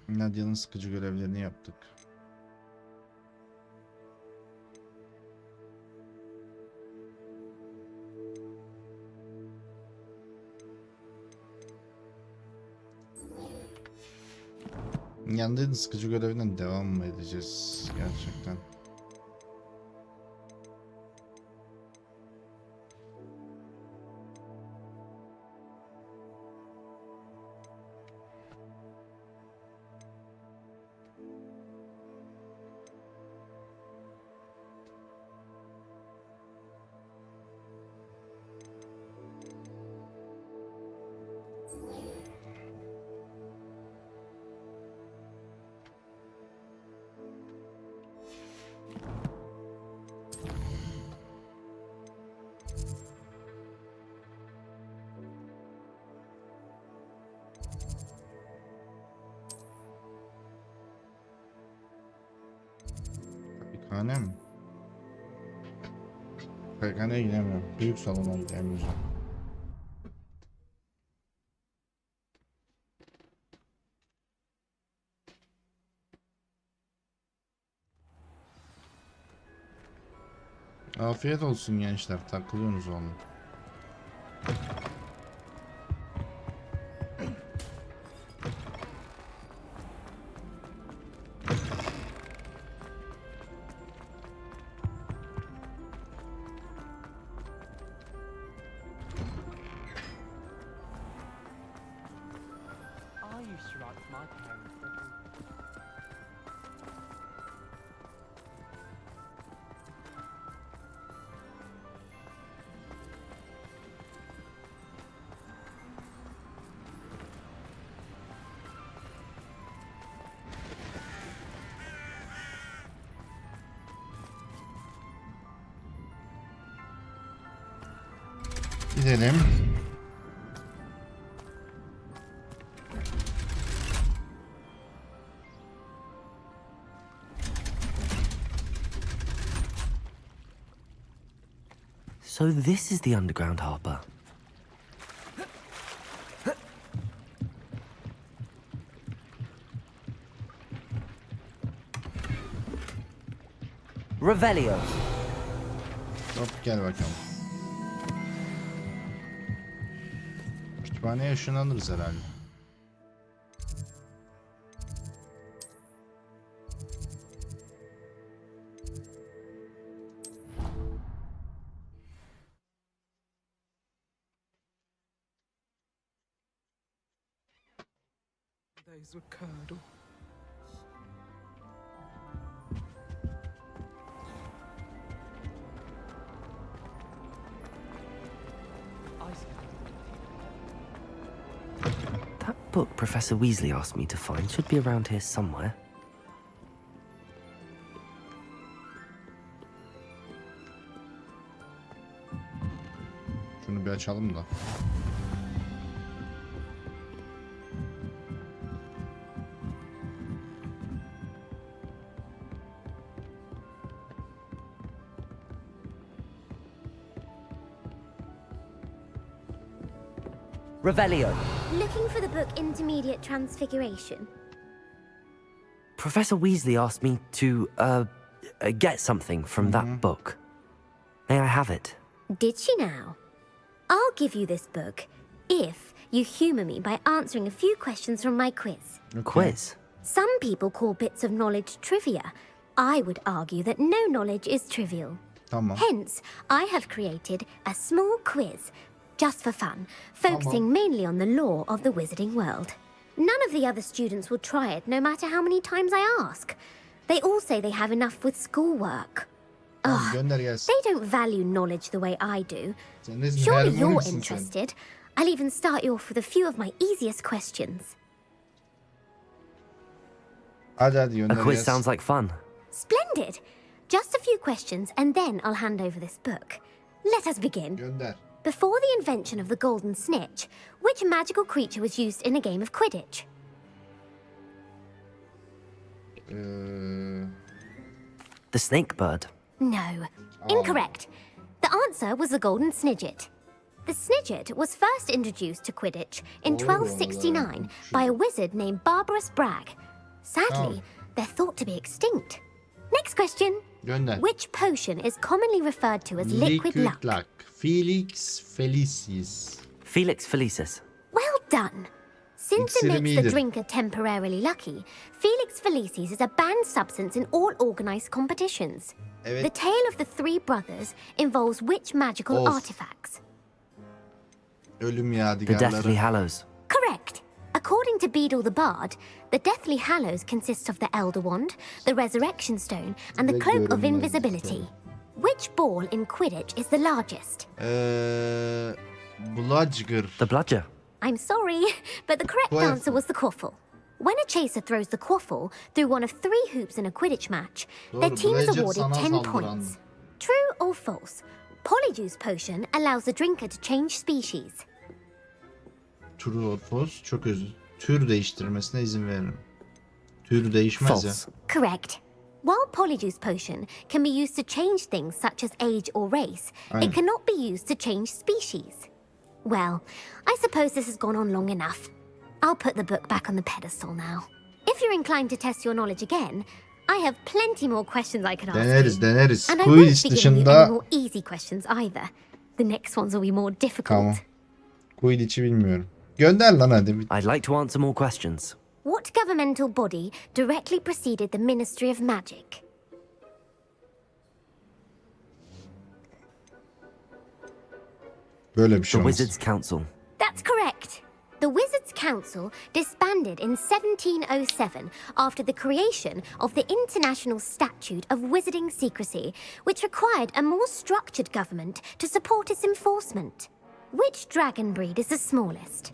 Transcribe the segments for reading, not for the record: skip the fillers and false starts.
Nadia'nın sıkıcı görevlerini yaptık. Nadia'nın sıkıcı görevinden devam mı edeceğiz gerçekten? Kahvehane mi? Kahvehaneye gidemiyorum. Büyük salona gidemeyeceğim. Afiyet olsun gençler. Takılıyorsunuz oğlum. Gidelim. So this is the underground harbor. Revelio. Hop gel bakalım. Kütüphaneye ışınlanırız herhalde. Days would curdle. That book Professor Weasley asked me to find should be around here somewhere. Şunu bir açalım da. Revelio. Looking for the book Intermediate Transfiguration. Professor Weasley asked me to, get something from that book. May I have it? Did she now? I'll give you this book if you humour me by answering a few questions from my quiz. Okay. Quiz? Some people call bits of knowledge trivia. I would argue that no knowledge is trivial. Tamam. Hence, I have created a small quiz just for fun, focusing mainly on the lore of the wizarding world. None of the other students will try it, no matter how many times I ask. They all say they have enough with schoolwork. Tamam, gönder gelsin. They don't value knowledge the way I do. Sen ne Surely Hermione you're misin sen? interested. I'll even start you off with a few of my easiest questions. Hadi A gönder quiz gelsin. sounds like fun. Splendid! Just a few questions and then I'll hand over this book. Let us begin. Gönder. Before the invention of the golden snitch, which magical creature was used in a game of Quidditch? The snake bird. No. Incorrect. The answer was the golden snidget. The snidget was first introduced to Quidditch in 1269 by a wizard named Barbarous Bragg. Sadly, they're thought to be extinct. Next question. Gönder. Which potion is commonly referred to as liquid luck? Felix Felicis. Felix Felicis. Well done. Since it İksirim makes the iyidir. drinker temporarily lucky, Felix Felicis is a banned substance in all organized competitions. Evet. The tale of the three brothers involves which magical Of. artifacts? Ölüm The yadigarları. Deathly Hallows. Correct. According to Beedle the Bard, the Deathly Hallows consists of the Elder Wand, the Resurrection Stone, and the Ve Cloak of görünmez Invisibility. stone. Which ball in Quidditch is the largest? Bludger. The Bludger. I'm sorry, but the correct Quaffle. answer was the quaffle. When a chaser throws the quaffle through one of 3 hoops in a Quidditch match, their Doğru, team is Bludger awarded sana 10 saldıran. points. True or false? Polyjuice potion allows the drinker to change species. True or false? Çok özür. Tür değiştirmesine izin veririm. Tür değişmez ya. False. Correct. While Polyjuice potion can be used to change things such as age or race, Aynen. it cannot be used to change species. Well, I suppose this has gone on long enough. I'll put the book back on the pedestal now. If you're inclined to test your knowledge again, I have plenty more questions I could ask Deneriz you. deneriz. And I Quiz won't be giving you any dışında more easy questions either. The next ones will be more difficult. tamam. Quidditch'i bilmiyorum. Gönder lan hadi. I'd like to answer more questions. What governmental body directly preceded the Ministry of Magic? Böyle bir The şey olmaz. Wizards' Council. That's correct. The Wizards' Council disbanded in 1707 after the creation of the International Statute of Wizarding Secrecy, which required a more structured government to support its enforcement. Which dragon breed is the smallest?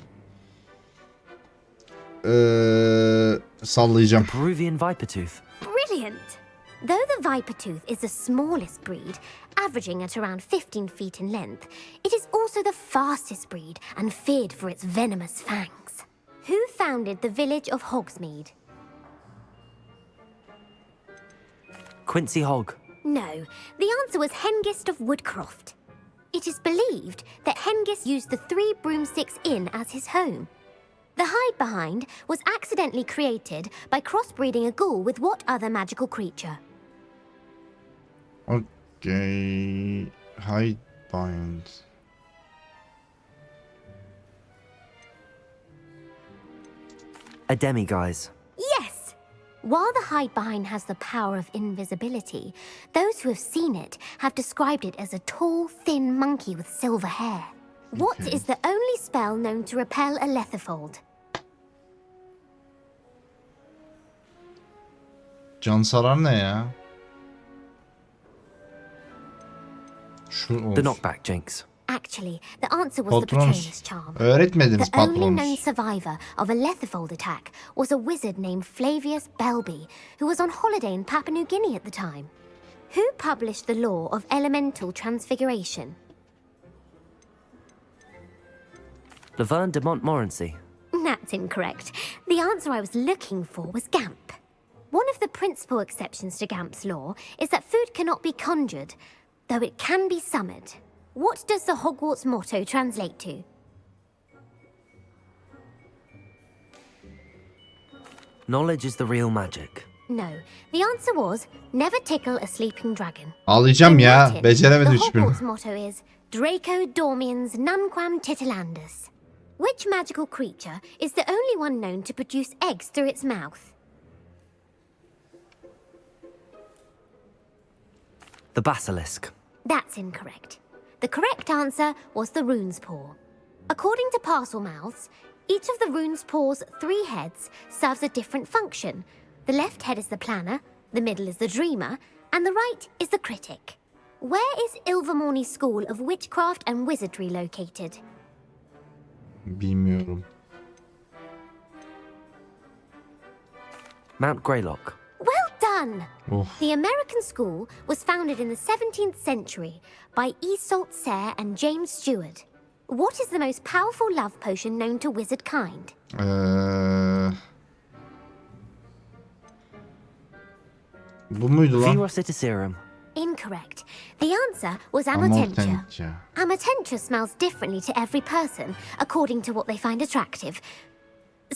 Sallayacağım. Peruvian Vipertooth. Brilliant! Though the Vipertooth is the smallest breed, averaging at around 15 feet in length, it is also the fastest breed and feared for its venomous fangs. Who founded the village of Hogsmeade? Quincy Hogg. No, the answer was Hengist of Woodcroft. It is believed that Hengist used the 3 Broomsticks Inn as his home. The hide-behind was accidentally created by crossbreeding a ghoul with what other magical creature? Okay. Hidebind. A demiguise. Yes! While the hide-behind has the power of invisibility, those who have seen it have described it as a tall, thin monkey with silver hair. What is the only spell known to repel a letherfold? Cansarar ne ya? Şu The olsun. Knockback Jinx. Actually, the answer was the Patronus. Patronus charm. Öğretmediniz The only known Patronus. survivor of a letherfold attack was a wizard named Flavius Belby, who was on holiday in Papua New Guinea at the time. Who published the law of elemental transfiguration? Laverne de Montmorency. That's incorrect. The answer I was looking for was Gamp. One of the principal exceptions to Gamp's law is that food cannot be conjured, though it can be summoned. What does the Hogwarts motto translate to? Knowledge is the real magic. No, the answer was never tickle a sleeping dragon. Ağlayacağım In ya. Latin, Beceremedim the hiçbirini. Hogwarts motto is Draco Dormiens Nunquam Titilandus. Which magical creature is the only one known to produce eggs through its mouth? The Basilisk. That's incorrect. The correct answer was the rune's paw. According to Parselmouths, each of the rune's paw's 3 heads serves a different function. The left head is the planner, the middle is the dreamer, and the right is the critic. Where is Ilvermorny School of Witchcraft and Wizardry located? Bilmiyorum. Mount Greylock. Well done! Of. The American school was founded in the 17th century by Iseult Sayre and James Stewart. What is the most powerful love potion known to wizard kind? Bu muydu lan? Verocitiserum. Incorrect. The answer was Amotentia. Amotentia. Amotentia smells differently to every person, according to what they find attractive.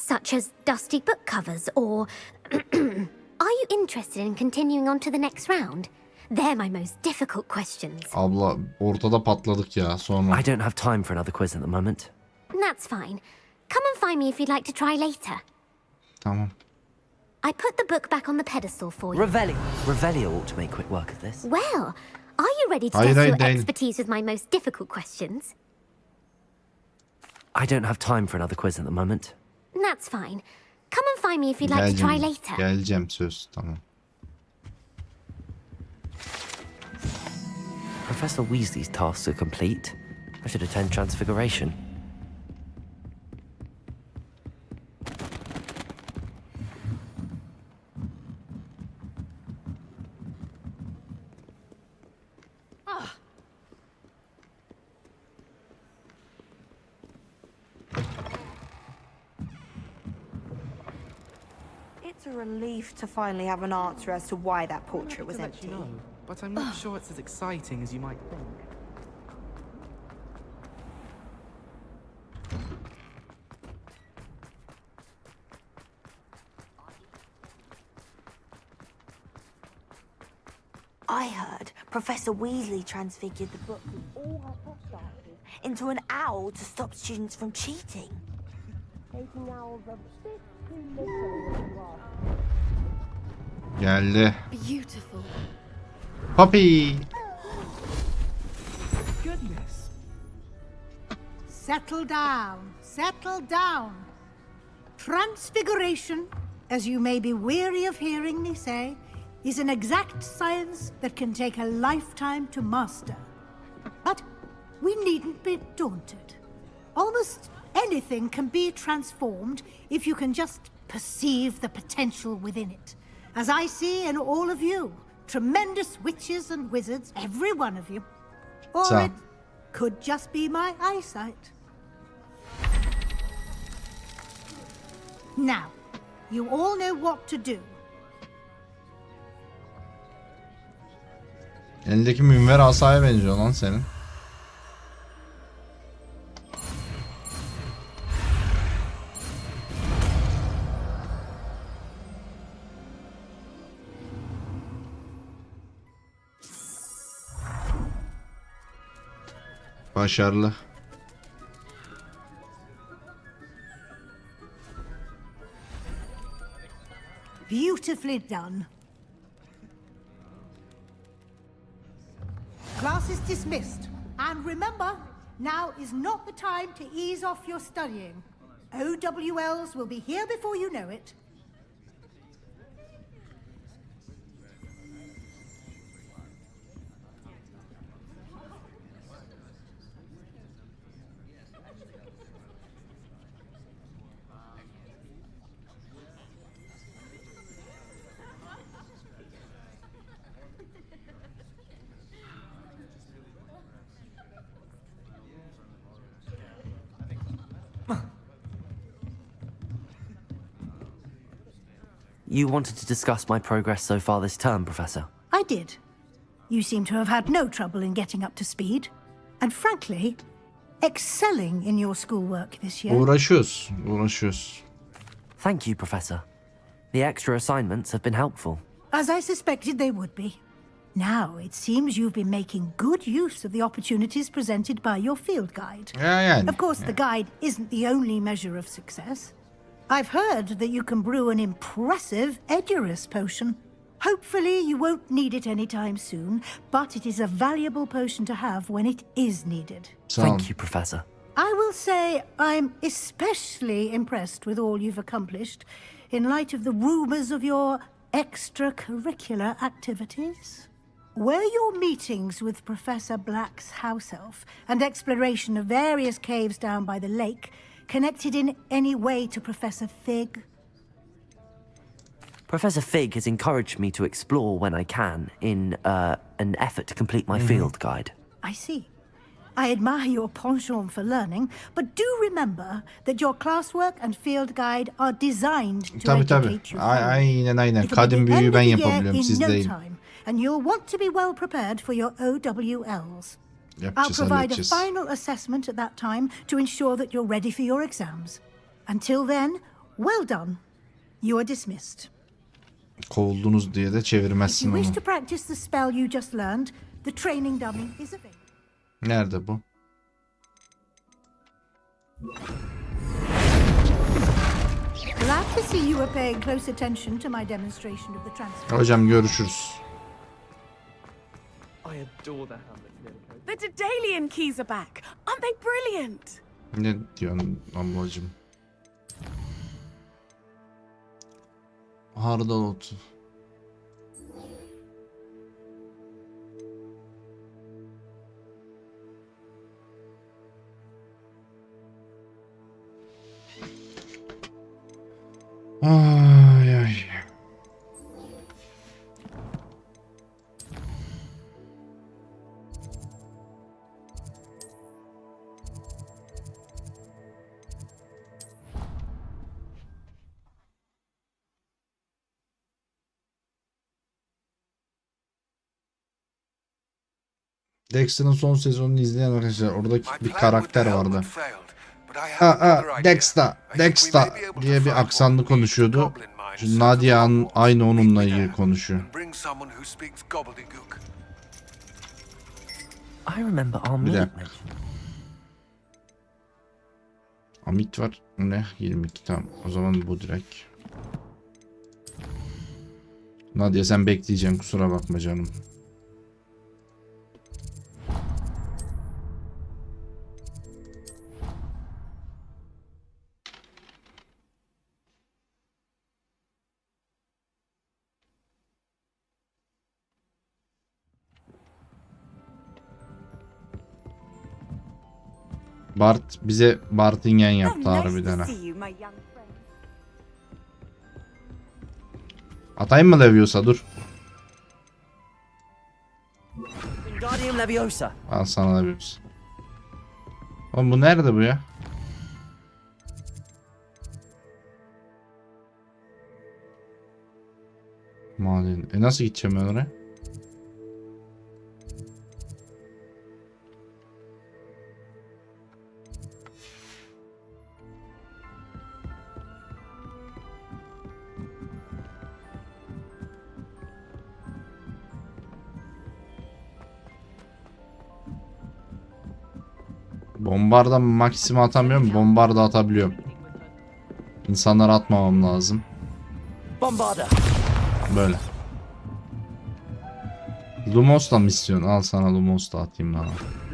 such as dusty book covers or... Are you interested in continuing on to the next round? They're my most difficult questions. Abla ortada patladık ya sonra. I don't have time for another quiz at the moment. That's fine. Come and find me if you'd like to try later. Tamam. I put the book back on the pedestal for you. Revelio ought to make quick work of this. Well, are you ready to Hayır, test hayır, your değil. expertise with my most difficult questions? I don't have time for another quiz at the moment. That's fine. Come and find me if you'd like to try Geleceğim. later. Geleceğim söz. Tamam. Professor Weasley's tasks are complete. I should attend Transfiguration. It's a relief to finally have an answer as to why that portrait was To let empty. you know, but I'm not sure it's as exciting as you might think. I heard Professor Weasley transfigured the book with all her postcards into an owl to stop students from cheating. Making owls a bit too literal. Geldi. Beautiful. Puppy. Goodness! Settle down, settle down. Transfiguration, as you may be weary of hearing me say, is an exact science that can take a lifetime to master. But we needn't be daunted. Almost anything can be transformed if you can just perceive the potential within it. As I see in all of you, tremendous witches and wizards, every one of you. Or So- it could just be my eyesight. Now, you all know what to do. Elindeki münver asaya benziyor lan senin. Başarılı. Beautifully done. Class is dismissed. And remember, now is not the time to ease off your studying. OWLs will be here before you know it. You wanted to discuss my progress so far this term, Professor. I did. You seem to have had no trouble in getting up to speed. And frankly, excelling in your schoolwork this year. Uğraşıyoruz. Uğraşıyoruz. Thank you, Professor. The extra assignments have been helpful. As I suspected they would be. Now, it seems you've been making good use of the opportunities presented by your field guide. Ya yani. Of course, the guide isn't the only measure of success. I've heard that you can brew an impressive Edurus potion. Hopefully, you won't need it anytime soon, but it is a valuable potion to have when it is needed. Sağ ol. Thank you, Professor. I will say I'm especially impressed with all you've accomplished in light of the rumors of your extracurricular activities. Were your meetings with Professor Black's house elf and exploration of various caves down by the lake connected in any way to Professor Fig? Professor Fig has encouraged me to explore when I can in an effort to complete my field guide. I see. I admire your penchant for learning, but do remember that your classwork and field guide are designed to Tabii tabii. educate you. thoroughly. Aynen. It'll be Kadim the end büyüyü of ben the year yapabiliyorum. in Siz no değil. time, and you'll want to be well prepared for your OWLs. I'll Yapacağız, provide a halledeceğiz. final assessment at that time to ensure that you're ready for your exams. Until then, Well done. You are dismissed. Kovuldunuz diye de If çevirmezsin you onu. wish to practice the spell you just learned, the training dummy is available. Nerede bu? Glad to see you are paying close attention to my demonstration of the transfer. Hocam görüşürüz. I adore the Hamlet. The Dedalian keys are back. Aren't they brilliant? Ne diyorsun ablacığım? Hardal otu. Ay ay. Dexter'ın son sezonunu izleyen arkadaşlar oradaki bir karakter vardı. Dexter diye bir aksanlı konuşuyordu. Şu Nadia aynı onunla ilgili konuşuyor. I remember our Bir meet dakika. mentioned. Amit var. Ne? 22 tamam. O zaman bu direkt. Nadia sen bekleyeceksin kusura bakma canım. Bart bize Bartingen yaptı harbiden ha. see you, my young friend. Atayım mı Leviosa dur. Wingardium Leviosa. Al sana Leviosa. Oğlum bu nerede bu ya? Maden. Nasıl gideceğim ben oraya? Bombarda maksimum atamıyorum. Bombarda atabiliyorum. İnsanlara atmamam lazım. Bombarda. Böyle. Lumos'la mı istiyorsun? Al sana Lumos da atayım lan.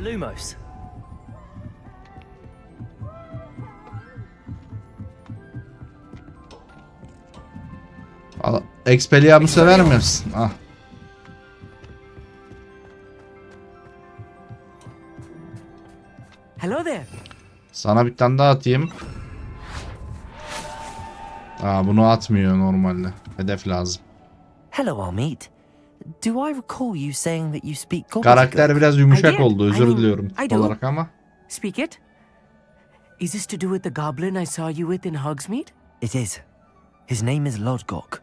Lumos. Al, Expelliarmus'u sever misin? Ah. Hello there. Sana bir tane daha atayım. Aa bunu atmıyor normalde. Hedef lazım. Hello, our meet. Do I recall you saying that you speak gobbledygook? Karakter biraz I yumuşak did. oldu. I Özür mean, diliyorum I do. olarak ama. Speak it. Is this to do with the goblin I saw you with in Hogsmeade? It is. His name is Lodgok.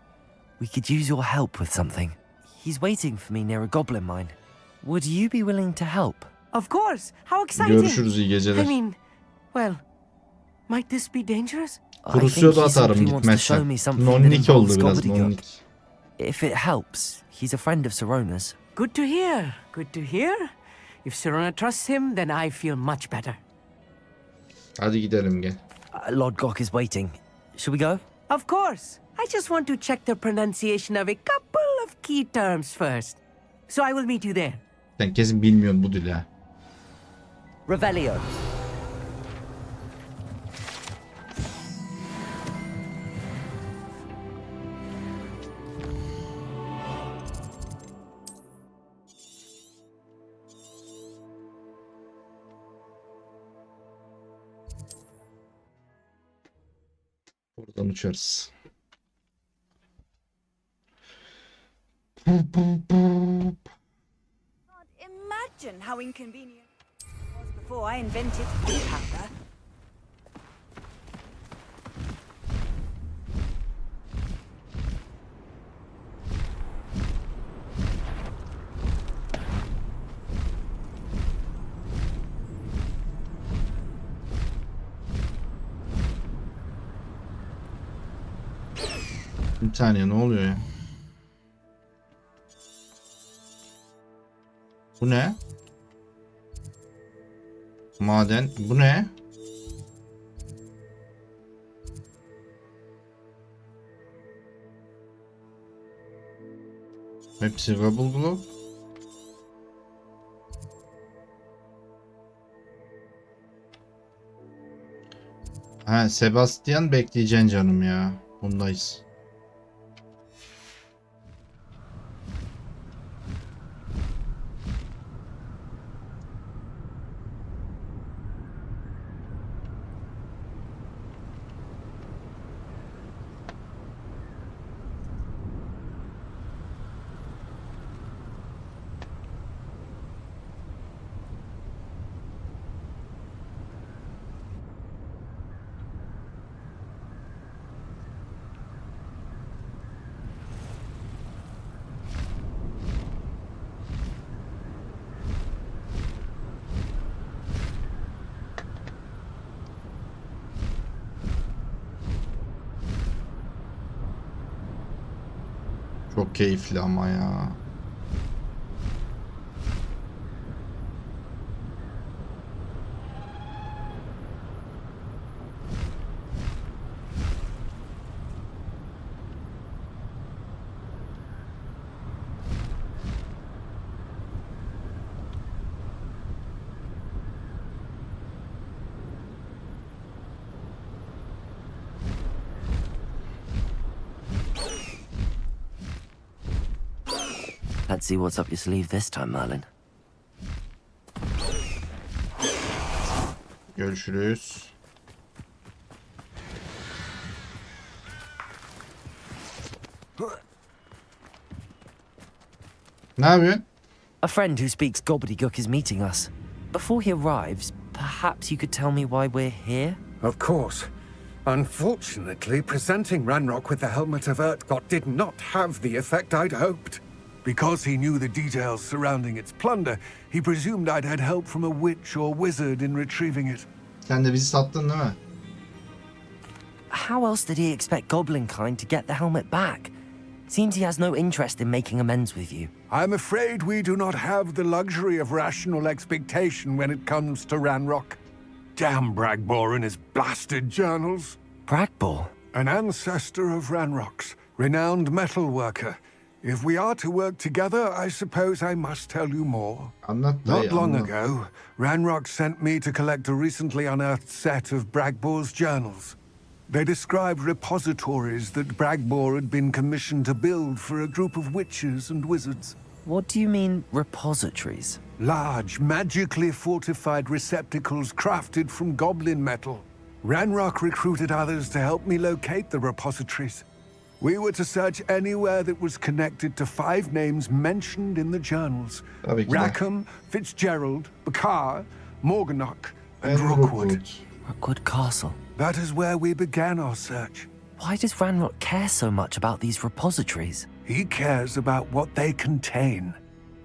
We could use your help with something. He's waiting for me near a goblin mine. Would you be willing to help? Of course. How exciting. Görüşürüz iyi geceler. I mean, well, might this be dangerous? I Prusya think da he atarım simply wants to show me gitmezsen. something that Nonnik oldu involves biraz gobbledygook. nonnik. If it helps, he's a friend of Sirona's. Good to hear. Good to hear. If Sirona trusts him, then I feel much better. Hadi gidelim gel. Lodgok is waiting. Should we go? Of course. I just want to check the pronunciation of a couple of key terms first. So I will meet you there. Sen kesin bilmiyorsun bu dili ha. Revelio. Buradan uçarız. Imagine how inconvenient it was before I invented gunpowder. Bir saniye, ne oluyor ya? Bu ne? Maden. Bu ne? Hepsi Gobble. Ha, Sebastian bekleyeceksin canım ya. Bundayız. Çok keyifli ama ya. Let's see what's up your sleeve this time, Merlin. Görüşürüz. Ne yapıyorsun? A friend who speaks gobbledygook is meeting us. Before he arrives, perhaps you could tell me why we're here? Of course. Unfortunately, presenting Ranrock with the helmet of Urtkot did not have the effect I'd hoped. Because he knew the details surrounding its plunder, he presumed I'd had help from a witch or wizard in retrieving it. Sen de bizi sattın değil mi? How else did he expect Goblinkind to get the helmet back? Seems he has no interest in making amends with you. I'm afraid we do not have the luxury of rational expectation when it comes to Ranrock. Damn Bragbor and his blasted journals. Bragbor? An ancestor of Ranrock's, renowned metal worker. If we are to work together, I suppose I must tell you more. Anlat dayı, Not long anlat. ago, Ranrock sent me to collect a recently unearthed set of Bragbor's journals. They described repositories that Bragbor had been commissioned to build for a group of witches and wizards. What do you mean, repositories? Large, magically fortified receptacles crafted from goblin metal. Ranrock recruited others to help me locate the repositories. We were to search anywhere that was connected to 5 names mentioned in the journals. Tabii ki de. Rackham, Fitzgerald, Bakar, Morganach, and Rookwood. Rookwood Castle. That is where we began our search. Why does Ranrock care so much about these repositories? He cares about what they contain.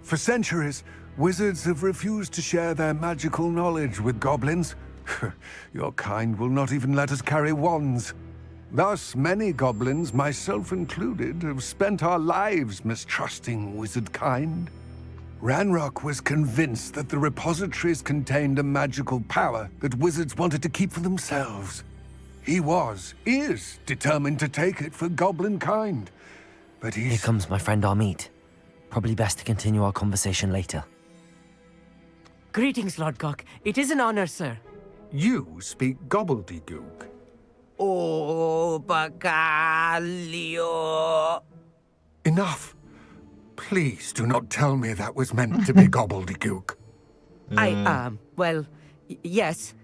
For centuries, wizards have refused to share their magical knowledge with goblins. Your kind will not even let us carry wands. Thus, many goblins, myself included, have spent our lives mistrusting wizard kind. Ranrock was convinced that the repositories contained a magical power that wizards wanted to keep for themselves. He is determined to take it for goblin kind. But Here he's... comes my friend Amit. Probably best to continue our conversation later. Greetings, Lord Cock. It is an honor, sir. You speak gobbledygook. Oh, Bacalio. Enough. Please do not tell me that was meant to be gobbledygook. Yes.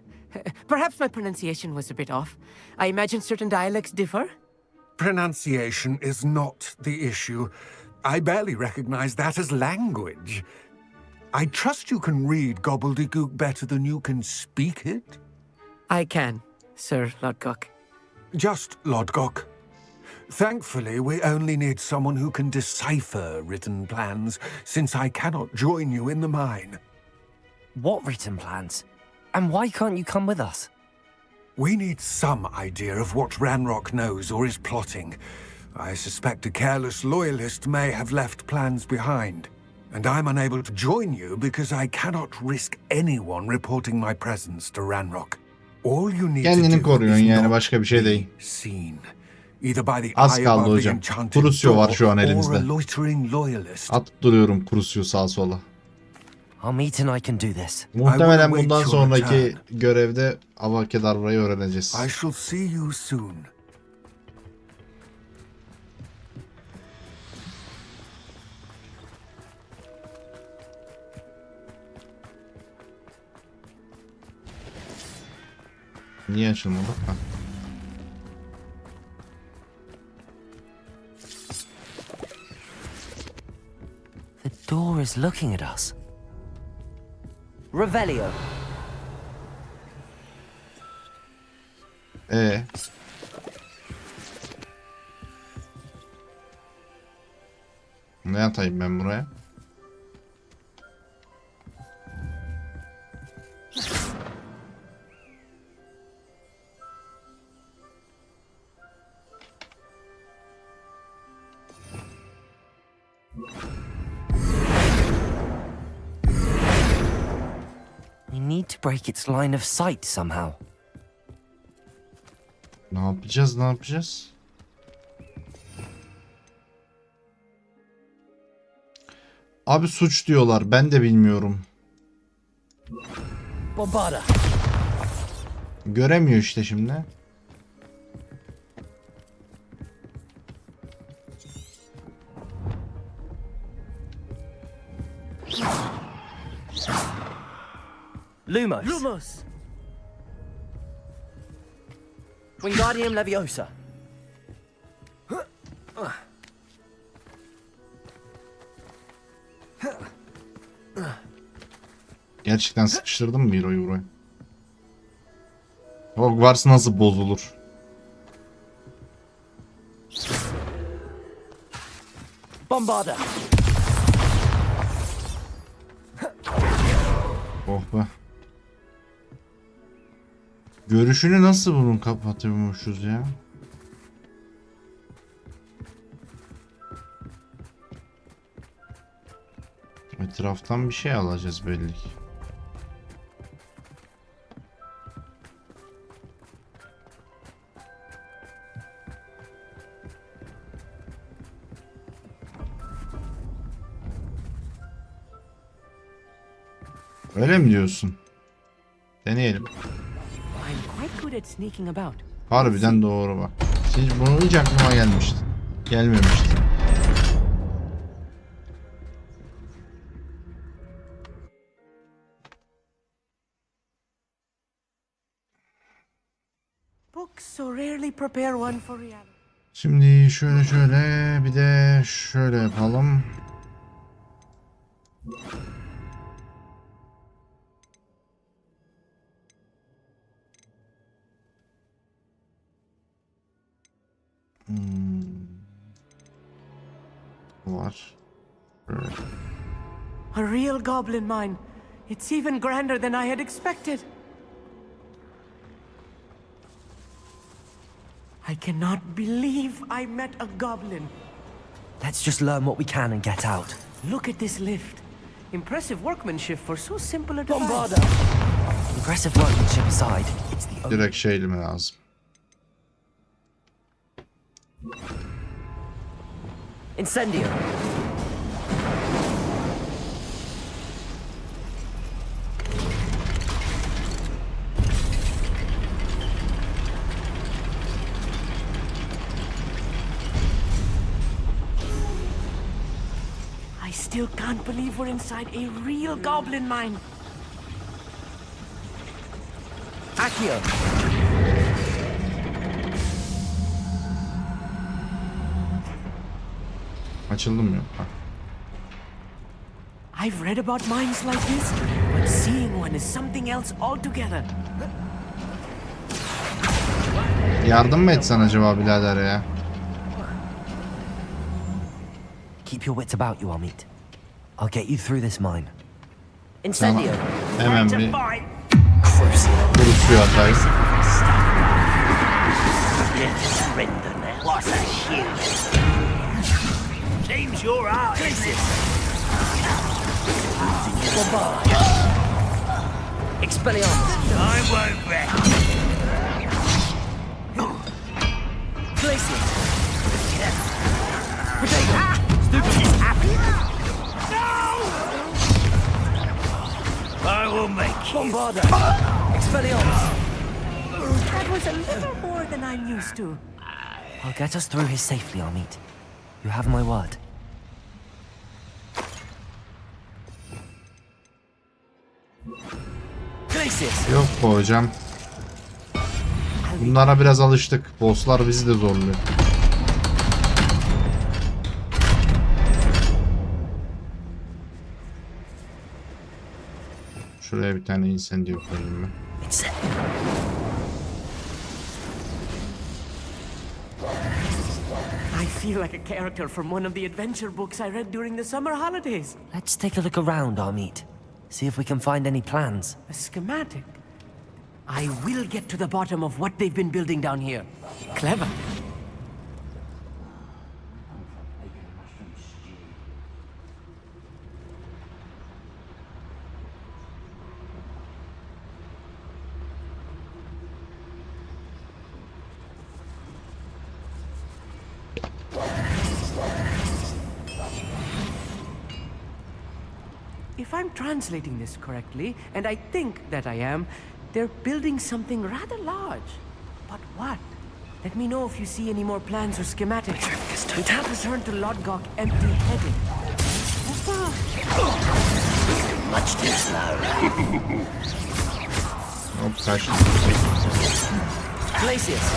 Perhaps my pronunciation was a bit off. I imagine certain dialects differ. Pronunciation is not the issue. I barely recognize that as language. I trust you can read gobbledygook better than you can speak it. I can, Sir Lodgok. Just Lodgok. Thankfully, we only need someone who can decipher written plans, since I cannot join you in the mine. What written plans? And why can't you come with us? We need some idea of what Ranrock knows or is plotting. I suspect a careless loyalist may have left plans behind. And I'm unable to join you because I cannot risk anyone reporting my presence to Ranrock. All you need Kendini to do koruyorsun is yani, not başka bir şey be değil. seen. Either by the Az eye kaldı above the hocam. enchanted Crucio var şu an door or elimizde. a loitering loyalist. Atıp duruyorum Crucio sağa sola. Our meeting, I can do this. Muhtemelen wait bundan your sonraki return. görevde Avakkedarbra'yı öğreneceğiz. I shall see you soon. Niye açılmadı? Ha. The door is looking at us. Revelio. Ne atayım ben buraya? We need to break its line of sight somehow. Ne yapacağız? Ne yapacağız? Abi suç diyorlar. Ben de bilmiyorum. Bombarda. Göremiyor işte şimdi. Lumos. Lumos! Wingardium Leviosa. Gerçekten sıkıştırdım mı Hero'yu buraya? Hogwarts nasıl bozulur? Bombarda. Oh be. Görüşünü nasıl bunun kapatıyormuşuz ya? Etraftan bir şey alacağız belli ki. Öyle mi diyorsun? Deneyelim. I'm quite good at sneaking about. Harbiden doğru bak. Hiç aklıma gelmişti. Gelmemişti. Books so rarely prepare one for reality. Şimdi şöyle bir de şöyle yapalım. Var. Evet. A real goblin mine. It's even grander than I had expected. I cannot believe I met a goblin. Let's just learn what we can and get out. Look at this lift. Impressive workmanship for so simple a device. Bombarda. Impressive workmanship aside, it's the only... Direkt şey elime lazım. Incendio. I still can't believe we're inside a real goblin mine. Accio. Açıldı mı? Ha. I've read about mines like this, but seeing one is something else altogether. Yardım mı etsen acaba birader ya? Keep your wits about you, Amit. I'll get you through this mine. Tamam. Incendio. Hemen bir Crucio. Crucio atayım. Let's surrender now. What's a shoe? Seems you're out, isn't it? Expelliarmus. I won't bet. Glacius. Stupid is happy. No! I will make you. Bombarda. Expelliarmus. That was a little more than I'm used to. I'll get us through here safely, Amit. You have my word. Glacius. Yok bu hocam. Bunlara biraz alıştık. Bosslar bizi de zorluyor. Şuraya bir tane incendio koyayım ben. I feel like a character from one of the adventure books I read during the summer holidays. Let's take a look around, Amit. See if we can find any plans. A schematic. I will get to the bottom of what they've been building down here. Clever. If I'm translating this correctly, and I think that I am, they're building something rather large. But what? Let me know if you see any more plans or schematics. We can't return to Lodgok empty-headed. Much too slow. Hop kaçtı. Glacius.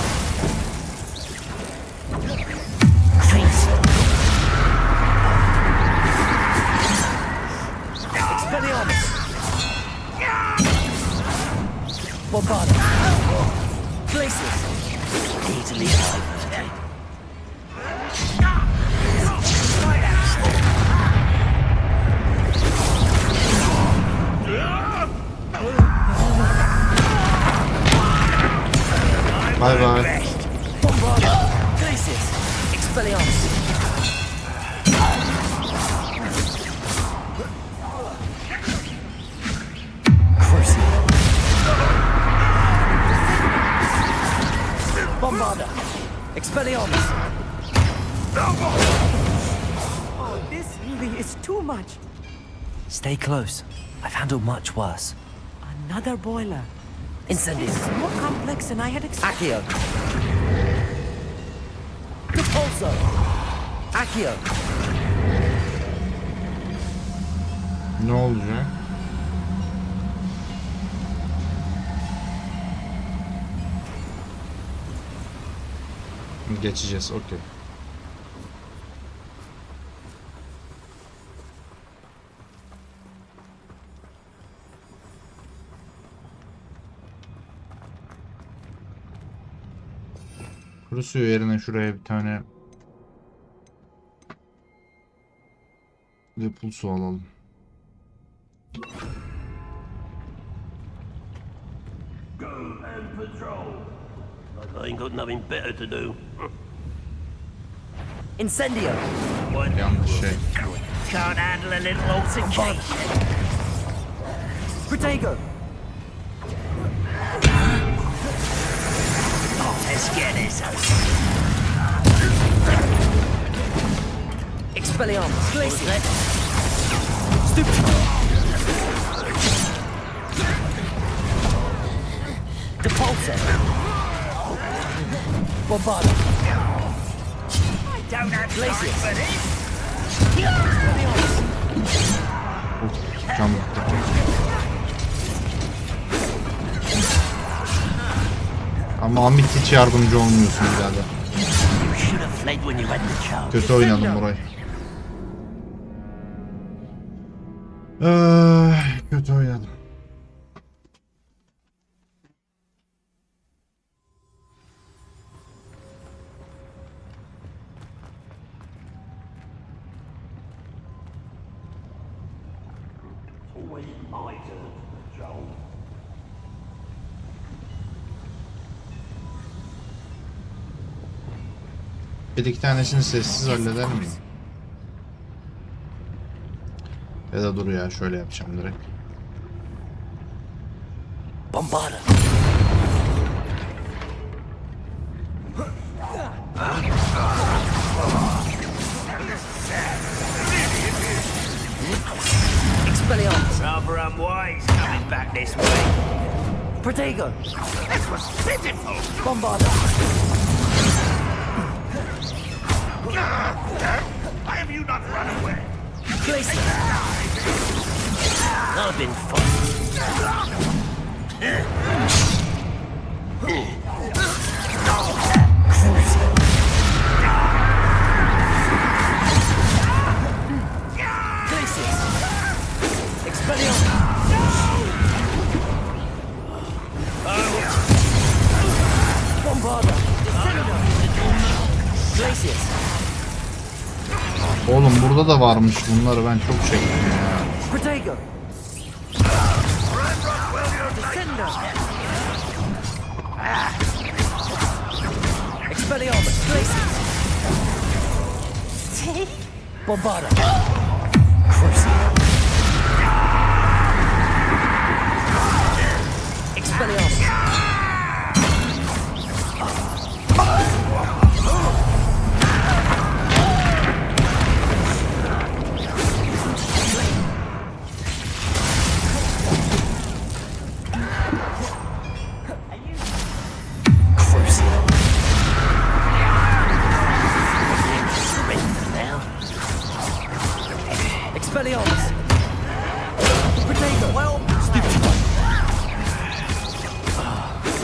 Expelliarmus. Bombarda. Glacius. Easily fight. Bye bye. Bombarda. Glacius. Expelliarmus. Bombarda. Expelliarmus. Oh, this really is too much. Stay close. I've handled much worse. Another boiler. Incendio. This is more complex than I had expected. Accio. Repulso. Accio. Ne olacak? Geçeceğiz, okey. Kuru suyu yerine şuraya bir tane Lepul su alalım. Go and patrol. Like I ain't got nothing better to do. Incendio. Yanlış şey. Can't handle a little altercation. Protego. Oh, let's get this. Expelliarmus. Glacius. Stupid. Repulso. Bombarda. Don't have time Glacius. for this. Cam bitti. Ama Amit hiç yardımcı olmuyorsun birader. You should have fled when you had the chance. Kötü oynadım burayı. Kötü oynadım. Always my turn to patrol. Bir iki tanesini sessiz halleder miyim? Ya da dur ya, şöyle yapacağım direkt. Bombarda. Expelliarmus. Rather unwise coming back this way. Protego. This was pitiful. Bombarda. Why have you not run away? Glacier. I've been fun. Glacier. Expelliarmus. Bombarda. Glacier. Oğlum burada da varmış, bunları ben çok çektim ya. Protego. Descender. Expelliarmus. Glacier. Bombarda. Crucial. Expelliarmus. Expelliarmus. Protego. Well, stupid one.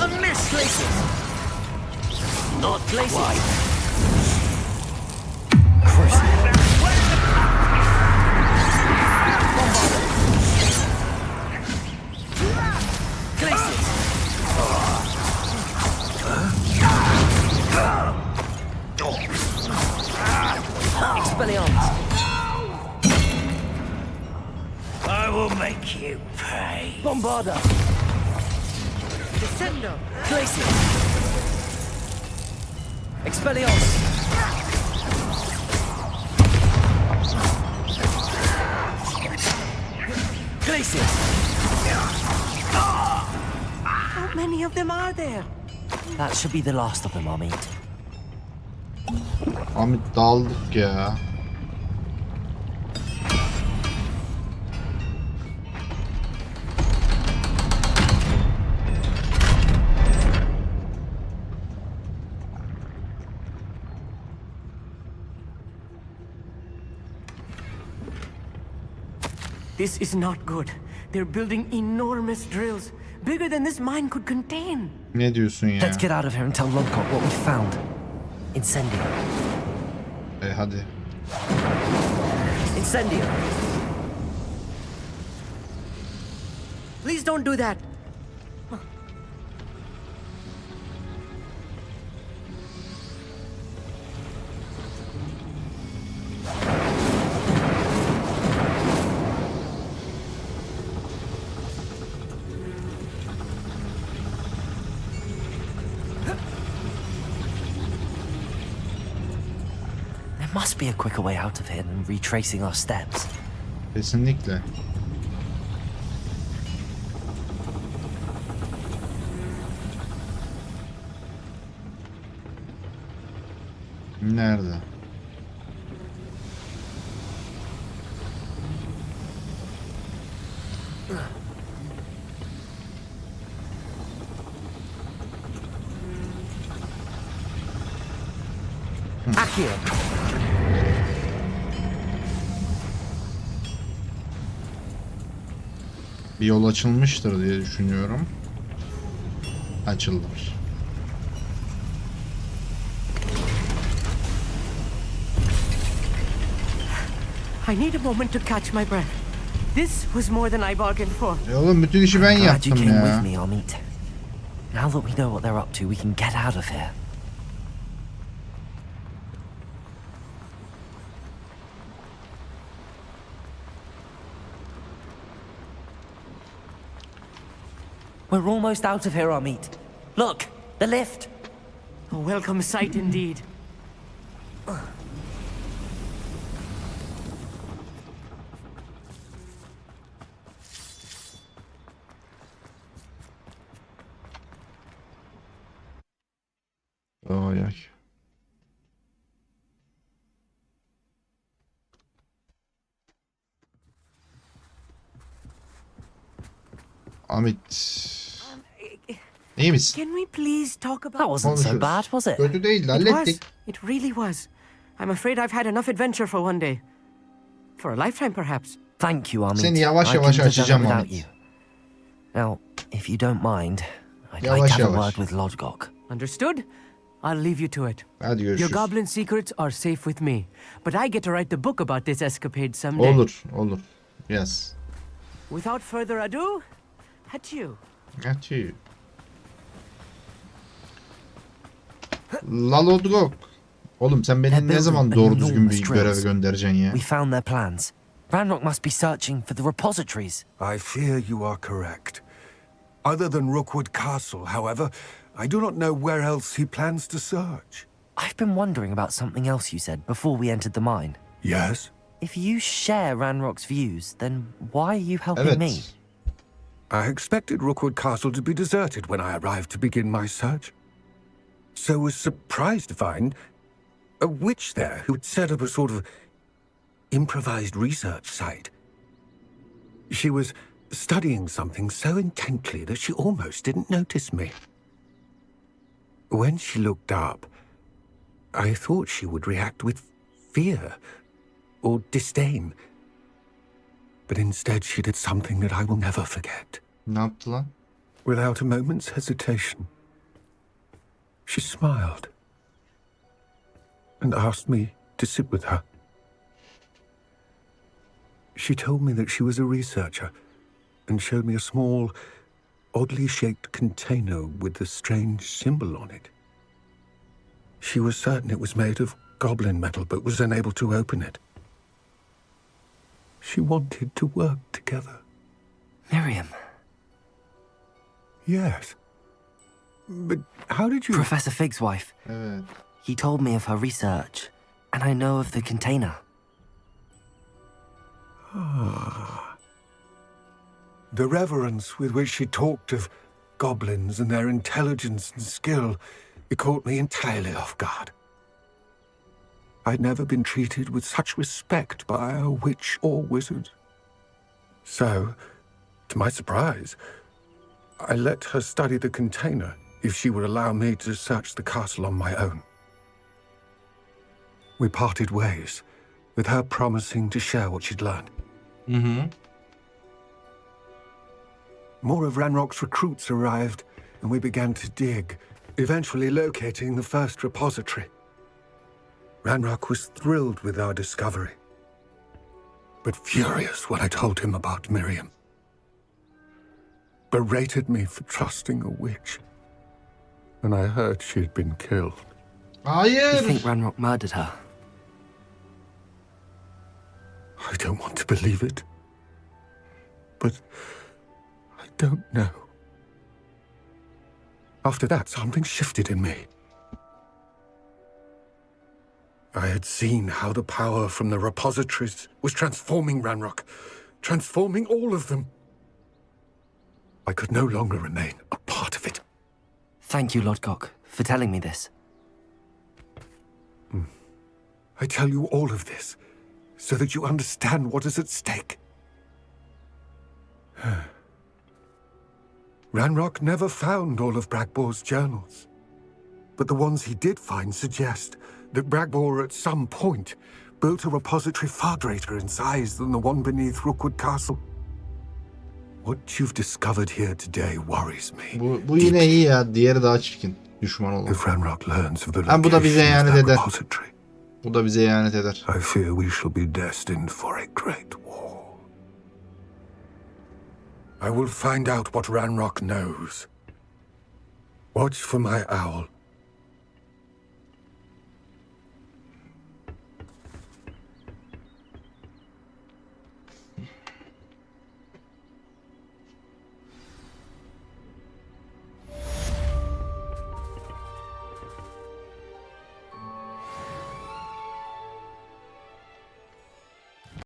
A miss, Glacier. Not Glacier. Crucial. Glacier. Expelliarmus. I will make you pay. Bombarda. Descender. Glacier. Expelliarmus. Glacier. How many of them are there? That should be the last of them, Amit. Amit daldık ya. This is not good. They're building enormous drills, bigger than this mine could contain. Ne diyorsun ya? Let's get out of here and tell Lodcock what we found. Incendio. Hadi. Incendio. Please don't do that. There must be a quicker way out of here than retracing our steps. Kesinlikle. Nerede? Accio. Bir yol açılmıştır diye düşünüyorum. Açılır. I need a moment to catch my breath. This was more than I bargained for. Oğlum bütün işi ben Glad you yaptım came ya. with me, Amit. Now that we know what they're up to, we can get out of here. We're almost out of here, Amit. Look, the lift. A welcome sight indeed. Ay ay. Ahmet. İyi misin? Can we please talk about... That wasn't so Konuşuruz. bad, was it? Kötü değildi, It hallettik. was. It really was. I'm afraid I've had enough adventure for one day. For a lifetime, perhaps. Thank you, Amit. Seni yavaş I yavaş couldn't have done açacağım, it without Ahmet. you. Now, if you don't mind, I'd Yavaş like to have a yavaş. word with Lodgok. Understood? I'll leave you to it. Hadi Your görüşürüz. goblin secrets are safe with me. But I get to write the book about this escapade someday. Olur, olur. Yes. Without further ado, adieu. Atıyor. Lalodgok. Oğlum sen beni ne zaman doğru düzgün bir göreve göndereceksin ya? We found their plans. Ranrock must be searching for the repositories. I fear you are correct. Other than Rookwood Castle, however, I do not know where else he plans to search. I've been wondering about something else you said before we entered the mine. Yes? If you share Ranrock's views, then why are you helping me? Evet. I expected Rookwood Castle to be deserted when I arrived to begin my search. So was surprised to find a witch there who had set up a sort of improvised research site. She was studying something so intently that she almost didn't notice me. When she looked up, I thought she would react with fear or disdain. But instead she did something that I will never forget. Ne yaptı lan? Without a moment's hesitation, she smiled and asked me to sit with her. She told me that she was a researcher and showed me a small, oddly shaped container with a strange symbol on it. She was certain it was made of goblin metal but was unable to open it. She wanted to work together. Miriam. Yes. But how did you... Professor Fig's wife. Evet. He told me of her research, and I know of the container. The reverence with which she talked of goblins and their intelligence and skill, it caught me entirely off guard. I'd never been treated with such respect by a witch or wizard. So, to my surprise, I let her study the container if she would allow me to search the castle on my own. We parted ways, with her promising to share what she'd learned. More of Ranrock's recruits arrived, and we began to dig, eventually locating the first repository. Ranrock was thrilled with our discovery, but furious when I told him about Miriam. Berated me for trusting a witch, and I heard she had been killed. You think Hayır. Ranrock murdered her? I don't want to believe it, but I don't know. After that, something shifted in me. I had seen how the power from the repositories was transforming Ranrock, transforming all of them. I could no longer remain a part of it. Thank you, Lodgok, for telling me this. I tell you all of this so that you understand what is at stake. Ranrock never found all of Bragbor's journals, but the ones he did find suggest that Bragbor at some point built a repository far greater in size than the one beneath Rookwood Castle. What you've discovered here today worries me. Bu yine iyi ya. Diğeri daha çirkin. Düşman olur. If Ranrock learns of the Ha, bu da bize location of ihanet that eder. repository, Bu da bize ihanet eder. I fear we shall be destined for a great war. I will find out what Ranrock knows. Watch for my owl